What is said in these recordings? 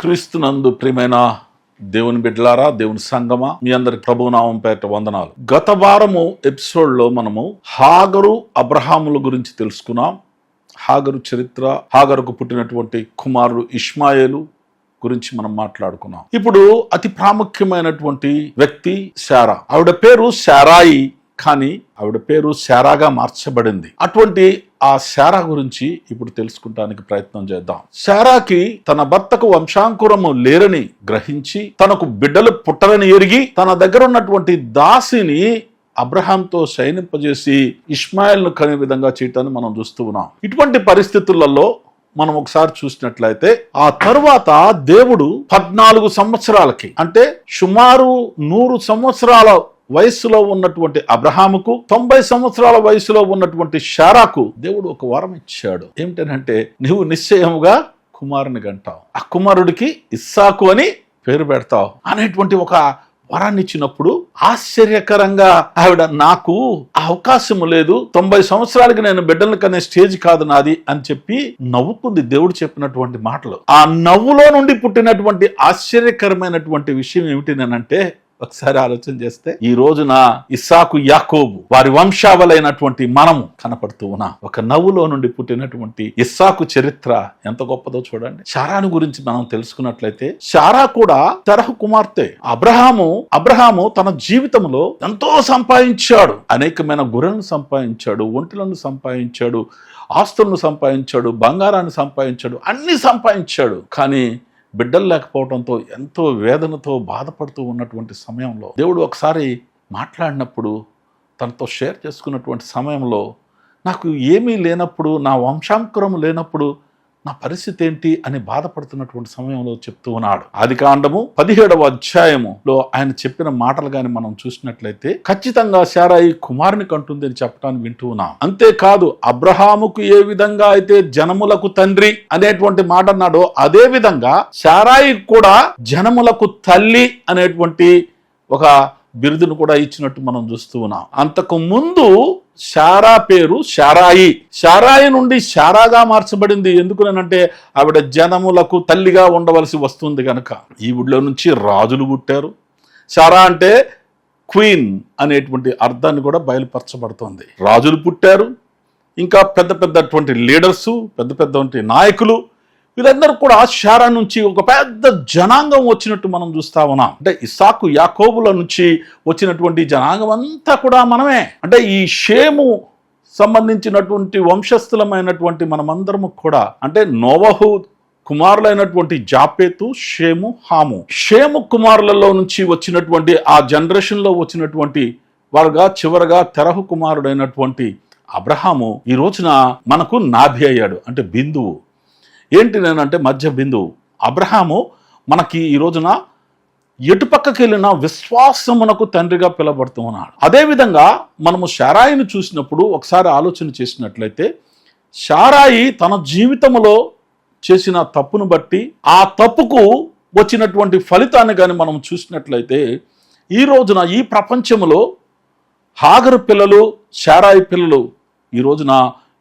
క్రీస్తునందు ప్రియమైన దేవుని బిడ్డలారా, దేవుని సంగమా, మీ అందరికి ప్రభునామం పేరిట వందనాలు. గత వారము ఎపిసోడ్లో మనము హాగరు అబ్రహాముల గురించి తెలుసుకున్నాం. హాగరు చరిత్ర, హాగరుకు పుట్టినటువంటి కుమారుడు ఇష్మాయేలు గురించి మనం మాట్లాడుకున్నాం. ఇప్పుడు అతి ప్రాముఖ్యమైనటువంటి వ్యక్తి శారా. ఆవిడ పేరు శారాయి, కానీ ఆవిడ పేరు శారాగా మార్చబడింది. అటువంటి ఆ శారా గురించి ఇప్పుడు తెలుసుకుంటానికి ప్రయత్నం చేద్దాం. శారాకి తన భర్తకు వంశాంకురము లేరని గ్రహించి, తనకు బిడ్డలు పుట్టరని ఎరిగి, తన దగ్గర ఉన్నటువంటి దాసిని అబ్రహాంతో శయనింపజేసి ఇష్మాయిల్ను కనే విధంగా చేయటాన్ని మనం చూస్తూ ఉన్నాం. ఇటువంటి పరిస్థితులలో మనం ఒకసారి చూసినట్లయితే ఆ తరువాత దేవుడు 14 సంవత్సరాలకి, అంటే సుమారు 100 సంవత్సరాల వయసులో ఉన్నటువంటి అబ్రహాముకు, 90 సంవత్సరాల వయసులో ఉన్నటువంటి శారాకు దేవుడు ఒక వరం ఇచ్చాడు. ఏమిటనంటే, నువ్వు నిశ్చయముగా కుమారుని కంటావు, ఆ కుమారుడికి ఇస్సాకు అని పేరు పెడతావు అనేటువంటి ఒక వరాన్ని ఇచ్చినప్పుడు ఆశ్చర్యకరంగా ఆవిడ, నాకు అవకాశం లేదు, 90 సంవత్సరాలకి నేను బిడ్డలను కనే స్టేజ్ కాదు నాది అని చెప్పి నవ్వుకుంది. దేవుడు చెప్పినటువంటి మాటలు. ఆ నవ్వులో నుండి పుట్టినటువంటి ఆశ్చర్యకరమైనటువంటి విషయం ఏమిటినంటే, ఒకసారి ఆలోచన చేస్తే ఈ రోజున ఇస్సాకు, యాకోబు వారి వంశావళైనటువంటి మనము కనపడుతూ ఉన్నాం. ఒక నవ్వులో నుండి పుట్టినటువంటి ఇస్సాకు చరిత్ర ఎంత గొప్పదో చూడండి. శారాను గురించి మనం తెలుసుకున్నట్లయితే, శారా కూడా తెరహు కుమార్తె. అబ్రహాము తన జీవితంలో ఎంతో సంపాదించాడు. అనేకమైన గొర్రెలను సంపాదించాడు, ఒంటెలను సంపాదించాడు, ఆస్తులను సంపాదించాడు, బంగారాన్ని సంపాదించాడు, అన్ని సంపాదించాడు. కానీ బిడ్డలు లేకపోవడంతో ఎంతో వేదనతో బాధపడుతూ ఉన్నటువంటి సమయంలో దేవుడు ఒకసారి మాట్లాడినప్పుడు, తనతో షేర్ చేసుకున్నటువంటి సమయంలో, నాకు ఏమీ లేనప్పుడు, నా వంశాంకురం లేనప్పుడు నా పరిస్థితి ఏంటి అని బాధపడుతున్నటువంటి సమయంలో చెప్తూ ఉన్నాడు. ఆదికాండము 17వ అధ్యాయములో ఆయన చెప్పిన మాటలు కానీ మనం చూసినట్లయితే, ఖచ్చితంగా శారాయి కుమారుని కంటుంది అని చెప్పడానికి వింటూ ఉన్నాం. అంతేకాదు, అబ్రహాముకు ఏ విధంగా అయితే జనములకు తండ్రి అనేటువంటి మాట అన్నాడో, అదే విధంగా శారాయి కూడా జనములకు తల్లి అనేటువంటి ఒక బిరుదును కూడా ఇచ్చినట్టు మనం చూస్తూ ఉన్నాం. అంతకు ముందు శారా పేరు శారాయి. శారాయి నుండి శారాగా మార్చబడింది. ఎందుకునంటే, ఆవిడ జనములకు తల్లిగా ఉండవలసి వస్తుంది కనుక. ఈ ఊళ్ళో నుంచి రాజులు పుట్టారు. శారా అంటే క్వీన్ అనేటువంటి అర్థాన్ని కూడా బయలుపరచబడుతుంది. రాజులు పుట్టారు, ఇంకా పెద్ద లీడర్సు, పెద్ద నాయకులు, వీళ్ళందరూ కూడా శారా నుంచి ఒక పెద్ద జనాంగం వచ్చినట్టు మనం చూస్తా ఉన్నాం. అంటే ఇస్సాకు, యాకోబుల నుంచి వచ్చినటువంటి జనాంగం అంతా కూడా మనమే. అంటే ఈ షేము సంబంధించినటువంటి వంశస్థులమైనటువంటి మనమందరము కూడా, అంటే నోవహు కుమారులైనటువంటి జాపేతు, షేము, హాము. షేము కుమారులలో నుంచి వచ్చినటువంటి ఆ జనరేషన్లో వచ్చినటువంటి వారుగా చివరగా తెరహు కుమారుడైనటువంటి అబ్రహాము ఈ రోజున మనకు నాభి అయ్యాడు. అంటే బిందువు ఏంటి నేనంటే మధ్య బిందువు. అబ్రహాము మనకి ఈ రోజున ఎటుపక్కకి వెళ్ళిన విశ్వాసమునకు తండ్రిగా పిలబడుతూ ఉన్నాడు. అదేవిధంగా మనము శారాయిని చూసినప్పుడు ఒకసారి ఆలోచన చేసినట్లయితే, శారాయి తన జీవితంలో చేసిన తప్పును బట్టి, ఆ తప్పుకు వచ్చినటువంటి ఫలితాన్ని కానీ మనం చూసినట్లయితే, ఈ రోజున ఈ ప్రపంచంలో హాగరు పిల్లలు, శారాయి పిల్లలు ఈ రోజున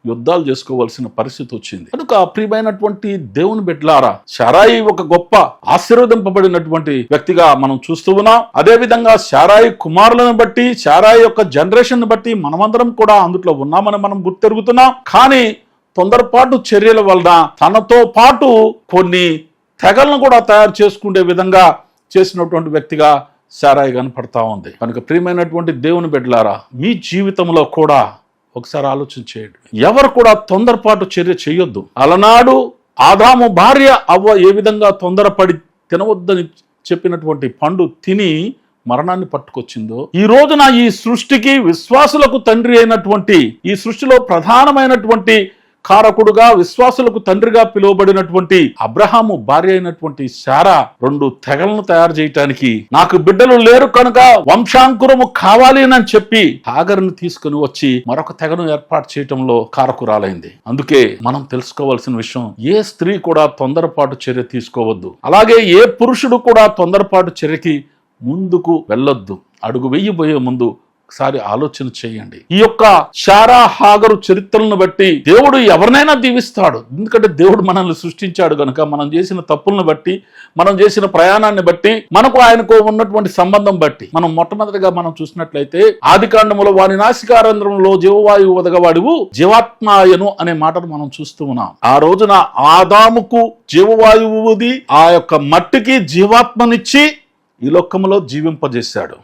యుద్ధాలు చేసుకోవాల్సిన పరిస్థితి వచ్చింది. కనుక ప్రియమైనటువంటి దేవుని బిడ్డలారా, శారాయి ఒక గొప్ప ఆశీర్వదింపబడినటువంటి వ్యక్తిగా మనం చూస్తూ ఉన్నాం. అదే విధంగా శారాయి కుమారులను బట్టి, శారాయి యొక్క జనరేషన్ బట్టి మనమందరం కూడా అందులో ఉన్నామని మనం గుర్తెరుగుతున్నాం. కానీ తొందరపాటు చర్యల వలన తనతో పాటు కొన్ని తెగలను కూడా తయారు చేసుకునే విధంగా చేసినటువంటి వ్యక్తిగా శారాయి కనపడతా ఉంది. కనుక ప్రియమైనటువంటి దేవుని బిడ్డలారా, మీ జీవితంలో కూడా ఒకసారి ఆలోచన చేయండి. ఎవరు కూడా తొందరపాటు చర్య చేయొద్దు. అలనాడు ఆదాము భార్య అవ్వ ఏ విధంగా తొందరపడి తినవద్దని చెప్పినటువంటి పండు తిని మరణాన్ని పట్టుకొచ్చిందో, ఈ రోజున ఈ సృష్టికి విశ్వాసులకు తండ్రి అయినటువంటి, ఈ సృష్టిలో ప్రధానమైనటువంటి కారకుడుగా, విశ్వాసులకు తండ్రిగా పిలువబడినటువంటి అబ్రహాము భార్య అయినటువంటి శారా 2 తెగలను తయారు చేయటానికి, నాకు బిడ్డలు లేరు కనుక వంశాంకురము కావాలి అని చెప్పి హాగరును తీసుకుని వచ్చి మరొక తెగను ఏర్పాటు చేయటంలో కారకురాలైంది. అందుకే మనం తెలుసుకోవాల్సిన విషయం, ఏ స్త్రీ కూడా తొందరపాటు చర్య తీసుకోవద్దు. అలాగే ఏ పురుషుడు కూడా తొందరపాటు చర్యకి ముందుకు వెళ్ళొద్దు. అడుగు వెయ్యబోయే ముందు ఒకసారి ఆలోచన చేయండి. ఈ యొక్క శారా హాగరు చరిత్రలను బట్టి దేవుడు ఎవరినైనా దీవిస్తాడు. ఎందుకంటే దేవుడు మనల్ని సృష్టించాడు కనుక, మనం చేసిన తప్పులను బట్టి, మనం చేసిన ప్రయాణాన్ని బట్టి, మనకు ఆయనకు ఉన్నటువంటి సంబంధం బట్టి, మనం మొట్టమొదటిగా మనం చూసినట్లయితే ఆదికాండములో వాని నాసికారంధ్రంలో జీవవాయువు వదగవాడువు జీవాత్మాయను అనే మాటను మనం చూస్తూ ఉన్నాం. ఆ రోజున ఆదాముకు జీవవాయువు ఊది ఆ యొక్క మట్టికి జీవాత్మనిచ్చి ఈ లోకములో జీవింపజేశాడు.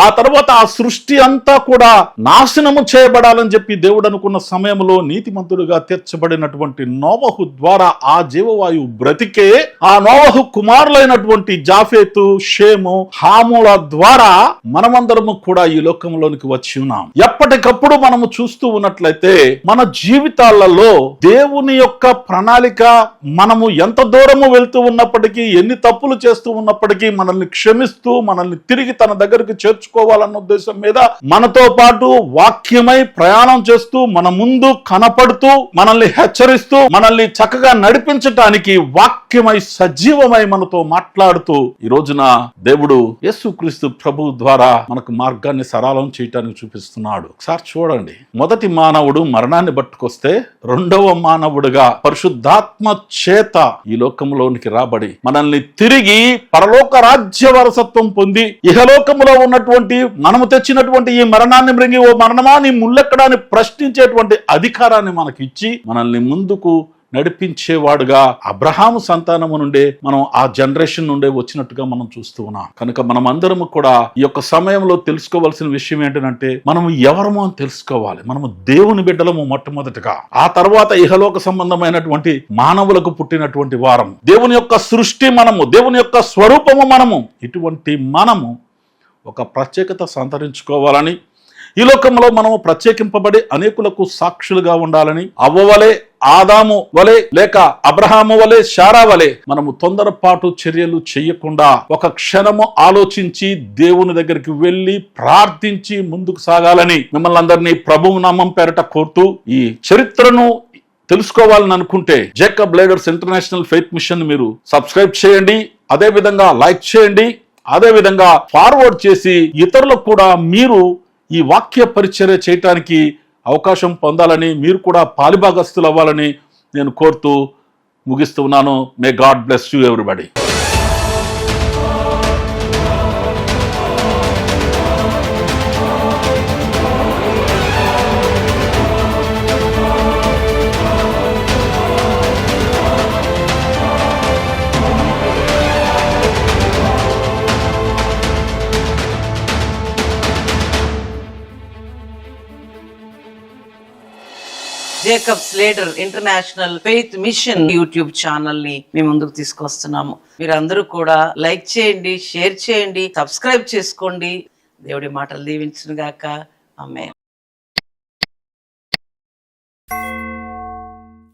ఆ తర్వాత ఆ సృష్టి అంతా కూడా నాశనము చేయబడాలని చెప్పి దేవుడు అనుకున్న సమయంలో నీతిమంతుడుగా తీర్చబడినటువంటి నోవహు ద్వారా ఆ జీవవాయువు బ్రతికే ఆ నోవహు కుమారులైనటువంటి జాఫేతు, షేము, హాముల ద్వారా మనమందరము కూడా ఈ లోకంలోనికి వచ్చి ఉన్నాం. ఎప్పటికప్పుడు మనము చూస్తూ ఉన్నట్లయితే మన జీవితాలలో దేవుని యొక్క ప్రణాళిక, మనము ఎంత దూరము వెళ్తూ ఉన్నప్పటికీ, ఎన్ని తప్పులు చేస్తూ ఉన్నప్పటికీ మనల్ని క్షమిస్తూ మనల్ని తిరిగి తన దగ్గరికి చేర్చుకోవాలన్న ఉద్దేశం మీద మనతో పాటు వాక్యమై ప్రయాణం చేస్తూ, మన ముందు కనపడుతూ, మనల్ని హెచ్చరిస్తూ, మనల్ని చక్కగా నడిపించటానికి వాక్యమై సజీవమై మనతో మాట్లాడుతూ ఈ రోజున దేవుడు యేసుక్రీస్తు ప్రభు ద్వారా మనకు మార్గాన్ని సరళం చేయటానికి చూపిస్తున్నాడు. ఒకసారి చూడండి, మొదటి మానవుడు మరణాన్ని పట్టుకొస్తే రెండవ మానవుడుగా పరిశుద్ధాత్మ చేత ఈ లోకంలోనికి రాబడి మనల్ని తిరిగి పరలోక రాజ్య వారసత్వం పొంది ఇహలోకములో ఉన్నటువంటి మనము తెచ్చినటువంటి ఈ మరణాన్ని మృంగి, ఓ మరణమా నీ ముల్లెక్కడాన్ని ప్రశ్నించేటువంటి అధికారాన్ని మనకిచ్చి మనల్ని ముందుకు నడిపించేవాడుగా అబ్రహాము సంతానము నుండే మనం ఆ జనరేషన్ నుండే వచ్చినట్టుగా మనం చూస్తూ ఉన్నాం. కనుక మనం అందరము కూడా ఈ యొక్క సమయంలో తెలుసుకోవాల్సిన విషయం ఏంటంటే, మనము ఎవరమో అని తెలుసుకోవాలి. మనము దేవుని బిడ్డలము మొట్టమొదటిగా, ఆ తర్వాత ఇహలోక సంబంధమైనటువంటి మానవులకు పుట్టినటువంటి వారము, దేవుని యొక్క సృష్టి మనము, దేవుని యొక్క స్వరూపము మనము. ఇటువంటి మనము ఒక ప్రత్యేకత సంతరించుకోవాలని, ఈ లోకంలో మనము ప్రత్యేకింపబడి అనేకులకు సాక్షులుగా ఉండాలని, అవ్వవలే, ఆదాము వలె లేక అబ్రహాము వలె, శారా వలె మనము తొందరపాటు చర్యలు చేయకుండా ఒక క్షణము ఆలోచించి దేవుని దగ్గరికి వెళ్ళి ప్రార్థించి ముందుకు సాగాలని మిమ్మల్ని అందరినీ ప్రభువు నామం పేరట కోరుతూ, ఈ చరిత్రను తెలుసుకోవాలని అనుకుంటే Jacob leaders international faith mission మీరు సబ్స్క్రైబ్ చేయండి, అదే విధంగా లైక్ చేయండి, అదే విధంగా ఫార్వర్డ్ చేసి ఇతరులకు కూడా మీరు ఈ వాక్య పరిచర్య చేయటానికి అవకాశం పొందాలని, మీరు కూడా పాలిభాగస్తులు అవ్వాలని నేను కోరుతూ ముగిస్తున్నాను. May God bless you everybody. Jacob leader international faith mission YouTube channel ని మీ ముందుకు తీసుకొస్తున్నాము. మీరందరూ కూడా లైక్ చేయండి, షేర్ చేయండి, సబ్స్క్రైబ్ చేసుకోండి. దేవుడి మాటలు దీవించును గాక. ఆమేన్.